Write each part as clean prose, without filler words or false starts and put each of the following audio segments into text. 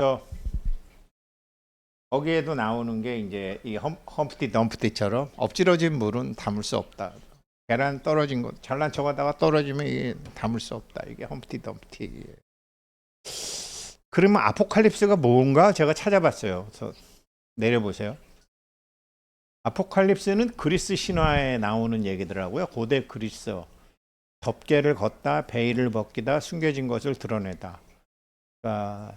저 거기에도 나오는 게 이제 이 험프티 덤프티처럼 엎질러진 물은 담을 수 없다. 계란 떨어진 거 잘난 척하다가 떨어지면 이게 담을 수 없다. 이게 험프티 덤프티. 그러면 아포칼립스가 뭔가 제가 찾아봤어요. 그래서 내려보세요. 아포칼립스는 그리스 신화에 나오는 얘기더라고요. 고대 그리스. 덮개를 걷다, 베일을 벗기다, 숨겨진 것을 드러내다. 그러니까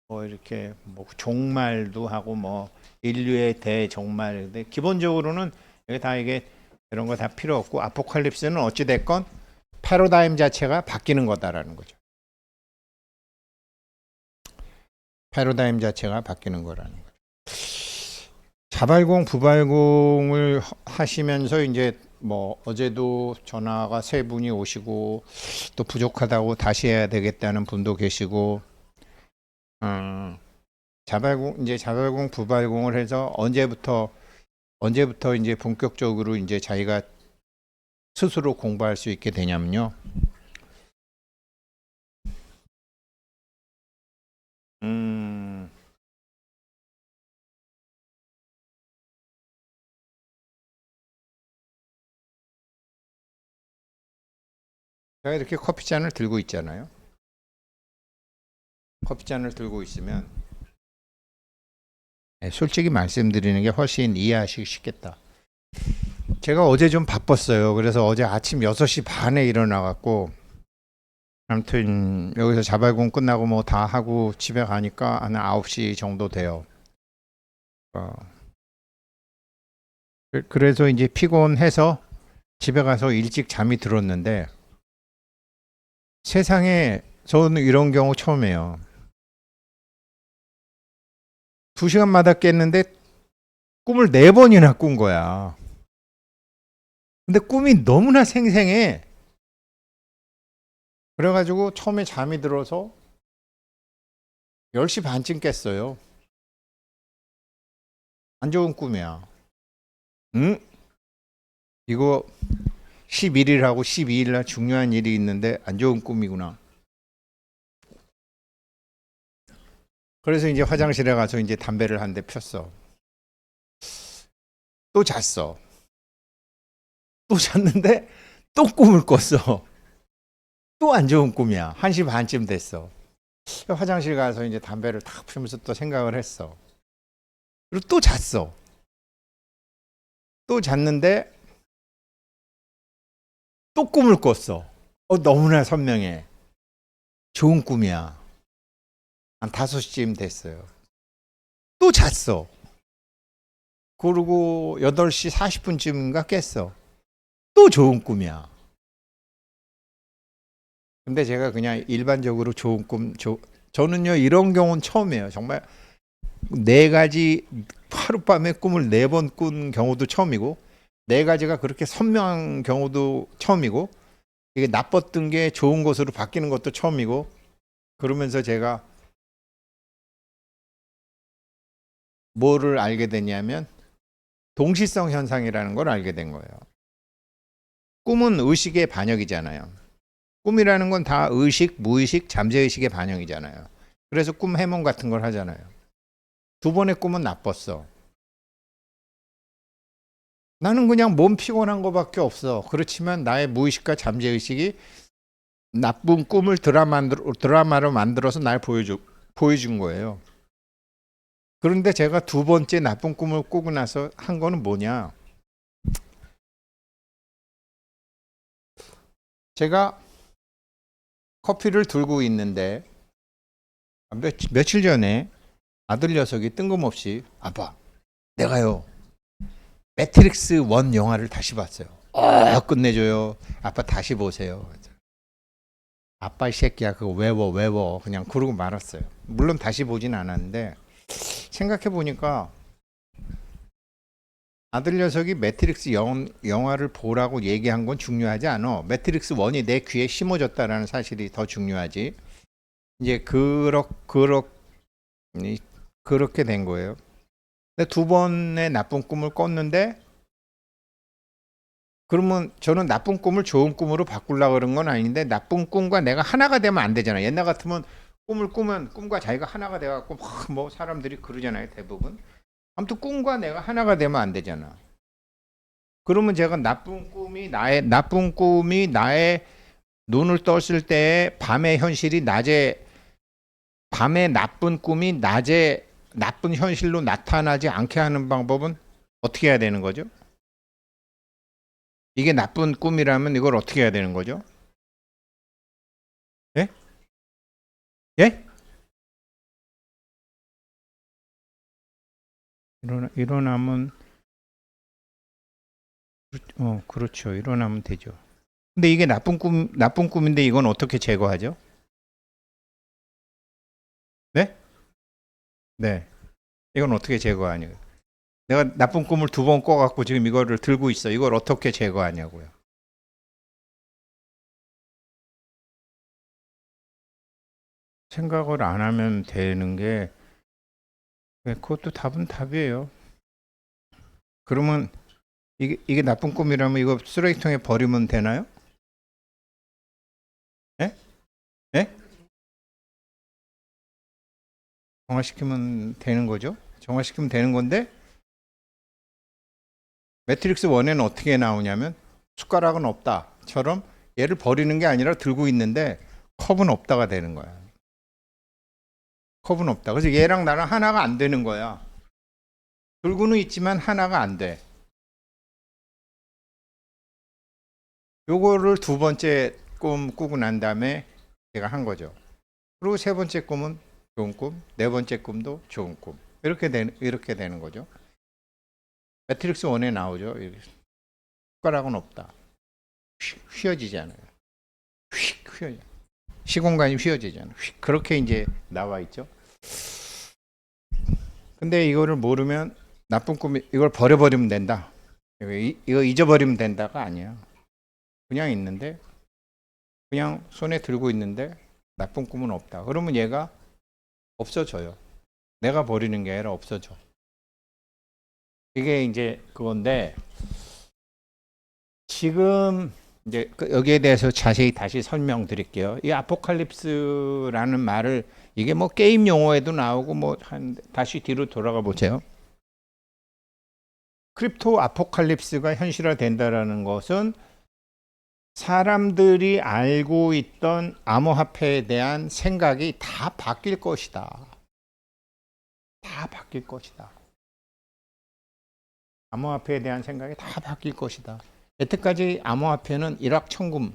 뭐 이렇게 뭐 종말도 하고 뭐 인류의 대종말. 근데 기본적으로는 여기 다 이게 이런 거 다 필요 없고 아포칼립스는 어찌 됐건 패러다임 자체가 바뀌는 거다라는 거죠. 패러다임 자체가 바뀌는 거라는 거죠. 자발공, 부발공을 하시면서 이제 뭐 어제도 전화가 세 분이 오시고 또 부족하다고 다시 해야 되겠다는 분도 계시고, 자발공, 부발공을 해서 언제부터 이제 본격적으로 이제 자기가 스스로 공부할 수 있게 되냐면요. 제가 이렇게 커피잔을 들고 있잖아요. 커피잔을 들고 있으면 솔직히 말씀드리는 게 훨씬 이해하시기 쉽겠다. 제가 어제 좀 바빴어요. 그래서 어제 아침 6시 반에 일어나갖고 아무튼 여기서 자발공 끝나고 뭐 다 하고 집에 가니까 한 9시 정도 돼요. 그래서 이제 피곤해서 집에 가서 일찍 잠이 들었는데 세상에 저는 이런 경우 처음이에요. 2시간마다 깼는데 꿈을 4번이나 꾼 거야. 근데 꿈이 너무나 생생해. 그래가지고 처음에 잠이 들어서 10시 반쯤 깼어요. 안 좋은 꿈이야. 응? 이거 11일하고 12일 날 중요한 일이 있는데 안 좋은 꿈이구나. 그래서 이제 화장실에 가서 이제 담배를 한 대 폈어. 또 잤어. 또 잤는데 또 꿈을 꿨어. 또 안 좋은 꿈이야. 1시 반쯤 됐어. 화장실 가서 이제 담배를 탁 피우면서 또 생각을 했어. 그리고 또 잤어. 또 잤는데 또 꿈을 꿨어. 너무나 선명해. 좋은 꿈이야. 한 5시쯤 됐어요. 또 잤어. 그리고 8시 40분쯤인가 깼어. 또 좋은 꿈이야. 근데 제가 그냥 일반적으로 좋은 꿈, 저는요, 이런 경우는 처음이에요. 정말 4가지 하룻밤에 꿈을 4번 꾼 경우도 처음이고, 4가지가 그렇게 선명한 경우도 처음이고, 이게 나빴던 게 좋은 것으로 바뀌는 것도 처음이고, 그러면서 제가 뭐를 알게 됐냐면, 동시성 현상이라는 걸 알게 된 거예요. 꿈은 의식의 반역이잖아요. 꿈이라는 건 다 의식, 무의식, 잠재의식의 반영이잖아요. 그래서 꿈 해몽 같은 걸 하잖아요. 2번의 꿈은 나빴어. 나는 그냥 몸 피곤한 거밖에 없어. 그렇지만 나의 무의식과 잠재의식이 나쁜 꿈을 드라마로 만들어서 날 보여준 거예요. 그런데 제가 2번째 나쁜 꿈을 꾸고 나서 한 거는 뭐냐? 제가 커피를 들고 있는데 며칠 전에 아들 녀석이 뜬금없이 아빠, 내가요 매트릭스 1 영화를 다시 봤어요. 끝내줘요. 아빠 다시 보세요. 아빠 이 새끼야 그거 외워 그냥 그러고 말았어요. 물론 다시 보진 않았는데 생각해 보니까 아들 녀석이 매트릭스 영화를 보라고 얘기한 건 중요하지 않아. 매트릭스 1이 내 귀에 심어졌다라는 사실이 더 중요하지. 이제 그렇게 된 거예요. 근데 2번의 나쁜 꿈을 꿨는데 그러면 저는 나쁜 꿈을 좋은 꿈으로 바꾸려고 그런 건 아닌데 나쁜 꿈과 내가 하나가 되면 안 되잖아. 옛날 같으면 꿈을 꾸면 꿈과 자기가 하나가 돼갖고 막 뭐 사람들이 그러잖아요, 대부분. 아무튼 꿈과 내가 하나가 되면 안 되잖아. 그러면 제가 나쁜 꿈이 나의 눈을 떴을 때 밤의 현실이 낮에, 밤의 나쁜 꿈이 낮에 나쁜 현실로 나타나지 않게 하는 방법은 어떻게 해야 되는 거죠? 이게 나쁜 꿈이라면 이걸 어떻게 해야 되는 거죠? 예? 예? 일어나면, 그렇죠. 일어나면 되죠. 근데 이게 나쁜 꿈인데 이건 어떻게 제거하죠? 네? 네. 이건 어떻게 제거하냐고. 내가 나쁜 꿈을 2번 꿔갖고 지금 이거를 들고 있어. 이걸 어떻게 제거하냐고요. 생각을 안 하면 되는 게, 그것도 답은 답이에요. 그러면 이게 나쁜 꿈이라면 이거 쓰레기통에 버리면 되나요? 예? 예? 정화시키면 되는 거죠. 정화시키면 되는 건데, 매트릭스 1에는 어떻게 나오냐면 숟가락은 없다처럼 얘를 버리는 게 아니라 들고 있는데 컵은 없다가 되는 거야. 컵은 없다. 그래서 얘랑 나랑 하나가 안 되는 거야. 들고는 있지만 하나가 안 돼. 요거를 2번째 꿈 꾸고 난 다음에 제가 한 거죠. 그리고 3번째 꿈은 좋은 꿈, 4번째 꿈도 좋은 꿈. 이렇게 되는 거죠. 매트릭스 1에 나오죠. 숟가락은 없다. 휘어지잖아요. 휙 휘어져. 시공간이 휘어지잖아요. 휙. 그렇게 이제 나와 있죠. 근데 이거를 모르면 나쁜 꿈이, 이걸 버려버리면 된다. 이거 잊어버리면 된다가 아니야. 그냥 있는데, 그냥 손에 들고 있는데 나쁜 꿈은 없다. 그러면 얘가 없어져요. 내가 버리는 게 아니라 없어져. 이게 이제 그건데, 지금 이제 여기에 대해서 자세히 다시 설명드릴게요. 이 아포칼립스라는 말을, 이게 뭐 게임 용어에도 나오고 뭐 다시 뒤로 돌아가 보세요. 크립토 아포칼립스가 현실화된다라는 것은 사람들이 알고 있던 암호화폐에 대한 생각이 다 바뀔 것이다. 다 바뀔 것이다. 암호화폐에 대한 생각이 다 바뀔 것이다. 여태까지 암호화폐는 일확천금,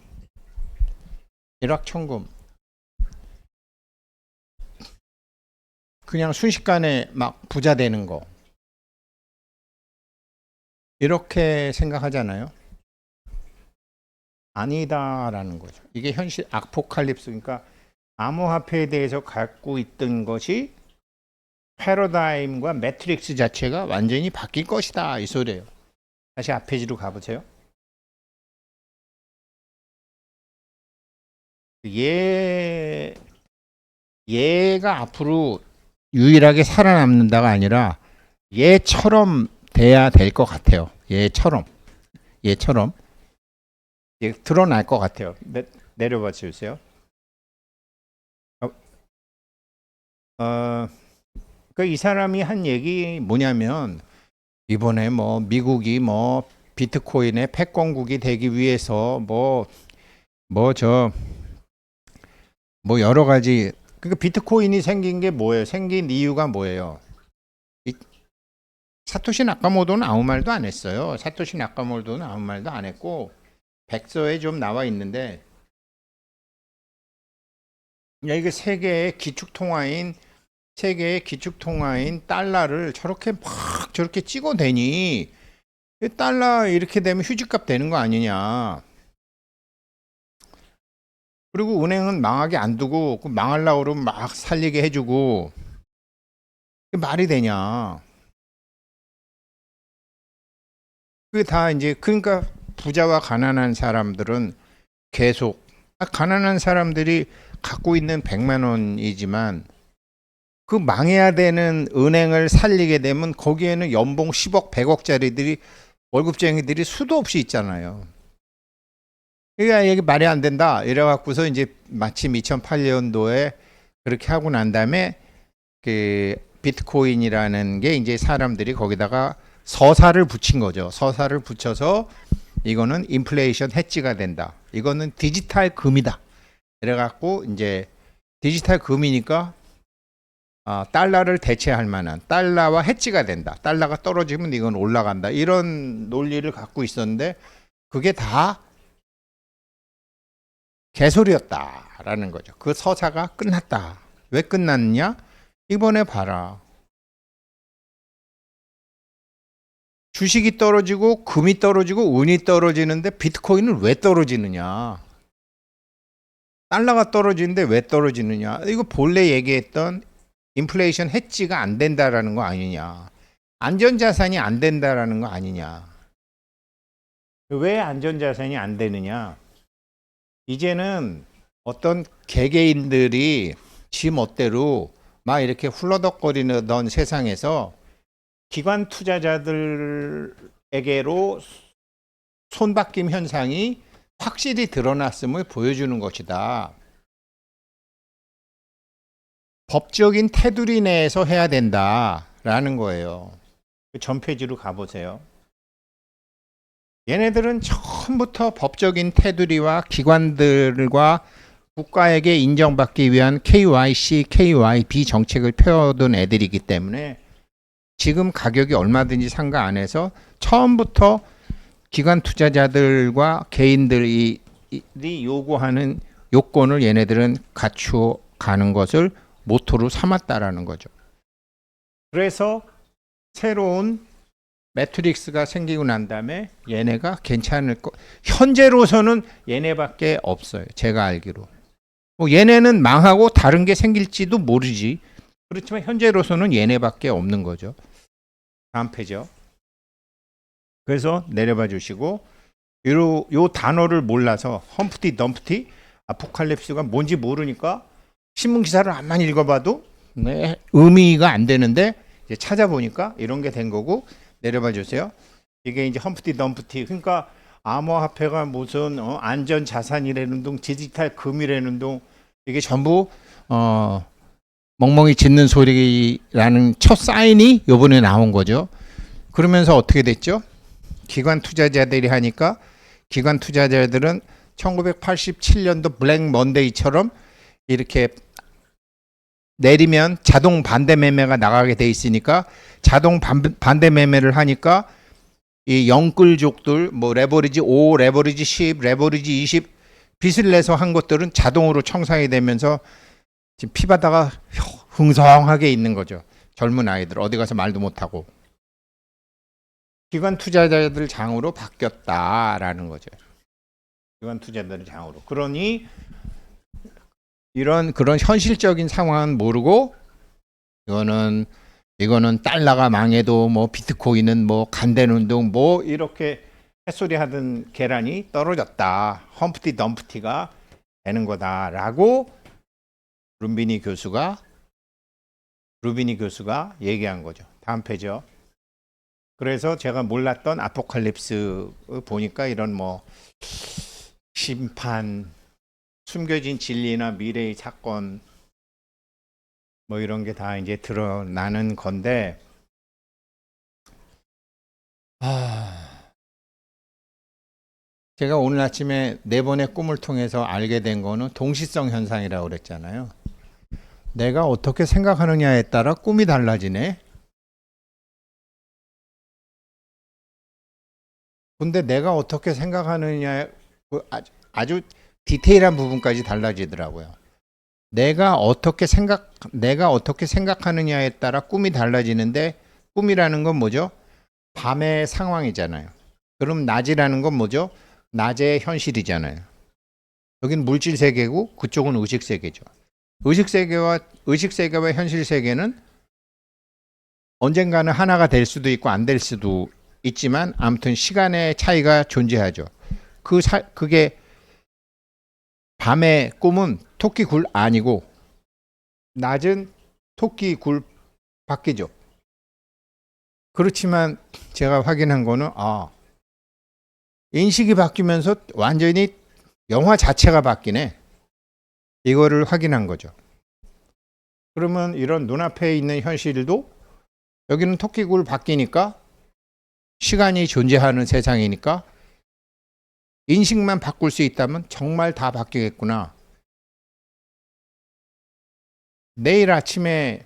그냥 순식간에 막 부자 되는 거, 이렇게 생각하잖아요. 아니다라는 거죠. 이게 현실 아포칼립스, 그러니까 암호화폐에 대해서 갖고 있던 것이 패러다임과 매트릭스 자체가 완전히 바뀔 것이다, 이 소리예요. 다시 앞 페이지로 가보세요. 얘가 앞으로 유일하게 살아남는다가 아니라 얘처럼 돼야 될 것 같아요. 얘처럼 드러날 것 같아요. 내려봐 주세요. 이 사람이 한 얘기 뭐냐면, 이번에 뭐 미국이 뭐 비트코인의 패권국이 되기 위해서 뭐 여러 가지, 그러니까 비트코인이 생긴 게 뭐예요? 생긴 이유가 뭐예요? 사토시 나카모토는 아무 말도 안 했어요. 사토시 나카모토는 아무 말도 안 했고, 백서에 좀 나와 있는데, 이게 세계의 기축통화인 달러를 저렇게 찍어대니, 달러 이렇게 되면 휴지값 되는 거 아니냐. 그리고 은행은 망하게 안 두고 망하려고 그러면 막 살리게 해주고, 말이 되냐. 그게 다 이제, 그러니까 부자와 가난한 사람들은 계속, 가난한 사람들이 갖고 있는 100만 원이지만 그 망해야 되는 은행을 살리게 되면 거기에는 연봉 10억, 100억짜리들이, 월급쟁이들이 수도 없이 있잖아요. 그러니까 이게 말이 안 된다. 이래갖고서 이제 마침 2008년도에 그렇게 하고 난 다음에 그 비트코인이라는 게 이제 사람들이 거기다가 서사를 붙인 거죠. 서사를 붙여서 이거는 인플레이션 해지가 된다. 이거는 디지털 금이다. 그래갖고 이제 디지털 금이니까 달러를 대체할 만한 달러와 해지가 된다. 달러가 떨어지면 이건 올라간다. 이런 논리를 갖고 있었는데 그게 다 개소리였다라는 거죠. 그 서사가 끝났다. 왜 끝났냐? 이번에 봐라. 주식이 떨어지고 금이 떨어지고 은이 떨어지는데 비트코인은 왜 떨어지느냐? 달러가 떨어지는데 왜 떨어지느냐? 이거 본래 얘기했던 인플레이션 해지가 안 된다라는 거 아니냐? 안전자산이 안 된다라는 거 아니냐? 왜 안전자산이 안 되느냐? 이제는 어떤 개개인들이 지 멋대로 막 이렇게 훌러덕거리던 세상에서 기관 투자자들에게로 손바뀜 현상이 확실히 드러났음을 보여주는 것이다. 법적인 테두리 내에서 해야 된다라는 거예요. 전 페이지로 가보세요. 얘네들은 처음부터 법적인 테두리와 기관들과 국가에게 인정받기 위한 KYC, KYB 정책을 펴둔 애들이기 때문에 지금 가격이 얼마든지 상관 안 해서 처음부터 기관 투자자들과 개인들이 요구하는 요건을 얘네들은 갖추어 가는 것을 모토로 삼았다라는 거죠. 그래서 새로운 매트릭스가 생기고 난 다음에 얘네가 괜찮을 거 현재로서는 얘네밖에 없어요. 제가 알기로. 뭐 얘네는 망하고 다른 게 생길지도 모르지. 그렇지만 현재로서는 얘네밖에 없는 거죠. 다음 페이지요. 그래서 내려봐 주시고 요 단어를 몰라서 험프티 덤프티 아포칼립스가 뭔지 모르니까 신문 기사를 암만 읽어봐도 의미가 안 되는데 이제 찾아보니까 이런 게 된 거고 내려봐 주세요. 이게 이제 험프티 덤프티 그러니까 암호화폐가 무슨 안전 자산이라는 둥 디지털 금이라는 둥 이게 전부 멍멍이 짖는 소리라는 첫 사인이 요번에 나온 거죠. 그러면서 어떻게 됐죠? 기관 투자자들이 하니까 기관 투자자들은 1987년도 블랙 먼데이처럼 이렇게 내리면 자동 반대 매매가 나가게 돼 있으니까 자동 반대 매매를 하니까 이 영끌족들 뭐 레버리지 5, 레버리지 10, 레버리지 20 빚을 내서 한 것들은 자동으로 청산이 되면서 지금 피바다가 흥성하게 있는 거죠. 젊은 아이들 어디 가서 말도 못하고 기관 투자자들 장으로 바뀌었다라는 거죠. 기관 투자자들 장으로. 그러니 그런 현실적인 상황은 모르고 이거는 달러가 망해도 뭐 비트코인은 뭐 간대는 운동 뭐 이렇게 햇소리 하던 계란이 떨어졌다. 험프티 덤프티가 되는 거다라고 루비니 교수가 얘기한 거죠. 다음 페이지요. 그래서 제가 몰랐던 아포칼립스 보니까 이런 뭐 심판, 숨겨진 진리나 미래의 사건 뭐 이런 게 다 이제 드러나는 건데 제가 오늘 아침에 4번의 꿈을 통해서 알게 된 거는 동시성 현상이라고 그랬잖아요. 내가 어떻게 생각하느냐에 따라 꿈이 달라지네. 근데 내가 어떻게 생각하느냐에 아주 디테일한 부분까지 달라지더라고요. 내가 어떻게 생각하느냐에 따라 꿈이 달라지는데 꿈이라는 건 뭐죠? 밤의 상황이잖아요. 그럼 낮이라는 건 뭐죠? 낮의 현실이잖아요. 여기는 물질 세계고 그쪽은 의식 세계죠. 의식 세계와 현실 세계는 언젠가는 하나가 될 수도 있고 안 될 수도 있지만 아무튼 시간의 차이가 존재하죠. 그게 밤의 꿈은 토끼 굴 아니고 낮은 토끼 굴 밖이죠. 그렇지만 제가 확인한 거는 인식이 바뀌면서 완전히 영화 자체가 바뀌네. 이거를 확인한 거죠. 그러면 이런 눈앞에 있는 현실도 여기는 토끼굴 바뀌니까 시간이 존재하는 세상이니까 인식만 바꿀 수 있다면 정말 다 바뀌겠구나. 내일 아침에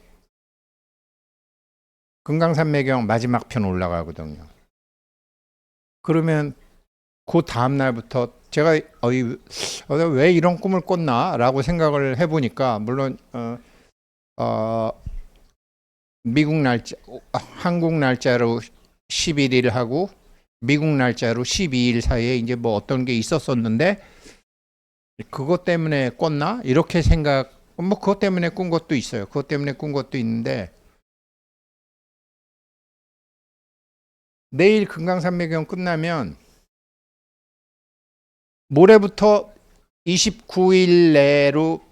금강산매경 마지막 편 올라가거든요. 그러면 그 다음 날부터 제가 왜 이런 꿈을 꿨나라고 생각을 해보니까 물론 미국 날짜, 한국 날짜로 11일 하고 미국 날짜로 12일 사이에 이제 뭐 어떤 게 있었었는데 그것 때문에 꿨나? 이렇게 뭐 그것 때문에 꾼 것도 있어요. 그것 때문에 꾼 것도 있는데 내일 금강산매경 끝나면 모레부터 29일 내로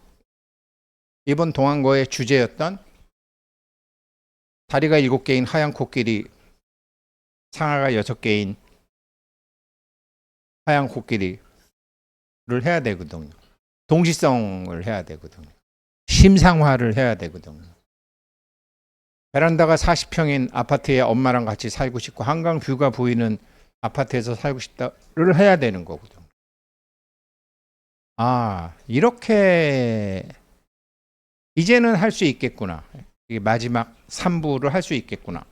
이번 동안거의 주제였던 다리가 7개인 하얀 코끼리, 상아가 6개인 하얀 코끼리를 해야 되거든요. 동시성을 해야 되거든요. 심상화를 해야 되거든요. 베란다가 40평인 아파트에 엄마랑 같이 살고 싶고 한강 뷰가 보이는 아파트에서 살고 싶다를 해야 되는 거거든요. 아, 이렇게 이제는 할 수 있겠구나. 마지막 3부를 할 수 있겠구나.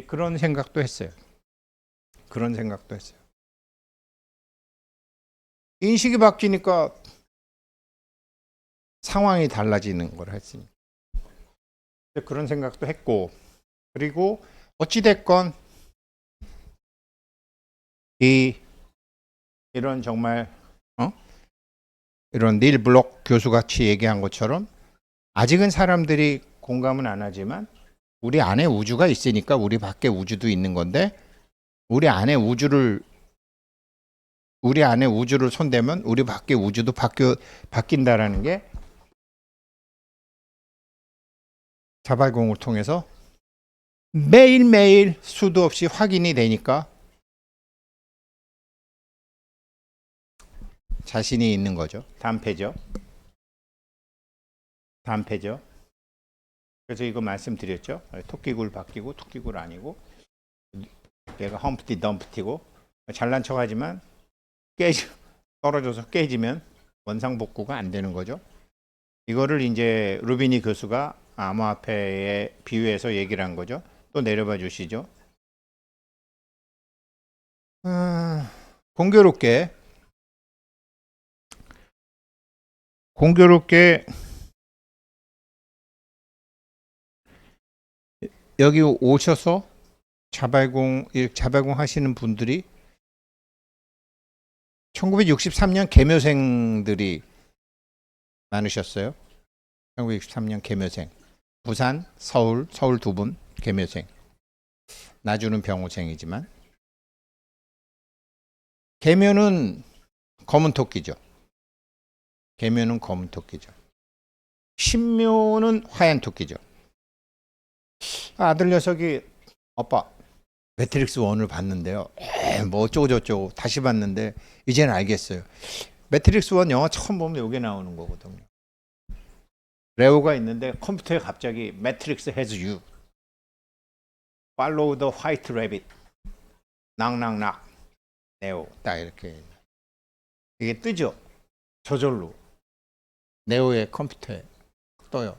그런 생각도 했어요. 그런 생각도 했어요. 인식이 바뀌니까 상황이 달라지는 걸 했으니까. 그런 생각도 했고, 그리고 어찌됐건 이런 정말 이런 닐 블록 교수같이 얘기한 것처럼 아직은 사람들이 공감은 안 하지만 우리 안에 우주가 있으니까 우리 밖에 우주도 있는 건데 우리 안에 우주를 손대면 우리 밖에 우주도 바뀐다라는 게 자발공을 통해서 매일매일 수도 없이 확인이 되니까 자신이 있는 거죠. 단패죠. 그래서 이거 말씀드렸죠. 토끼굴 바뀌고 토끼굴 아니고 얘가 험프티 덤프티고 잘난 척하지만 떨어져서 깨지면 원상복구가 안 되는 거죠. 이거를 이제 루비니 교수가 암호화폐에 비유해서 얘기를 한 거죠. 또 내려봐 주시죠. 공교롭게 여기 오셔서 자발공 하시는 분들이 1963년 개묘생들이 많으셨어요. 1963년 개묘생. 부산, 서울 2분 개묘생. 나주는 병호생이지만 개묘는 검은 토끼죠. 신묘는 하얀 토끼죠. 아들 녀석이 아빠 매트릭스 1을 봤는데요. 뭐 어쩌고저쩌고 다시 봤는데 이제는 알겠어요. 매트릭스 1 영화 처음 보면 여기 나오는 거거든요. 레오가 있는데 컴퓨터에 갑자기 매트릭스 has you. Follow the white rabbit. 낙낙낙. 네오. 딱 이렇게. 이게 뜨죠. 저절로. 네오의 컴퓨터에 떠요.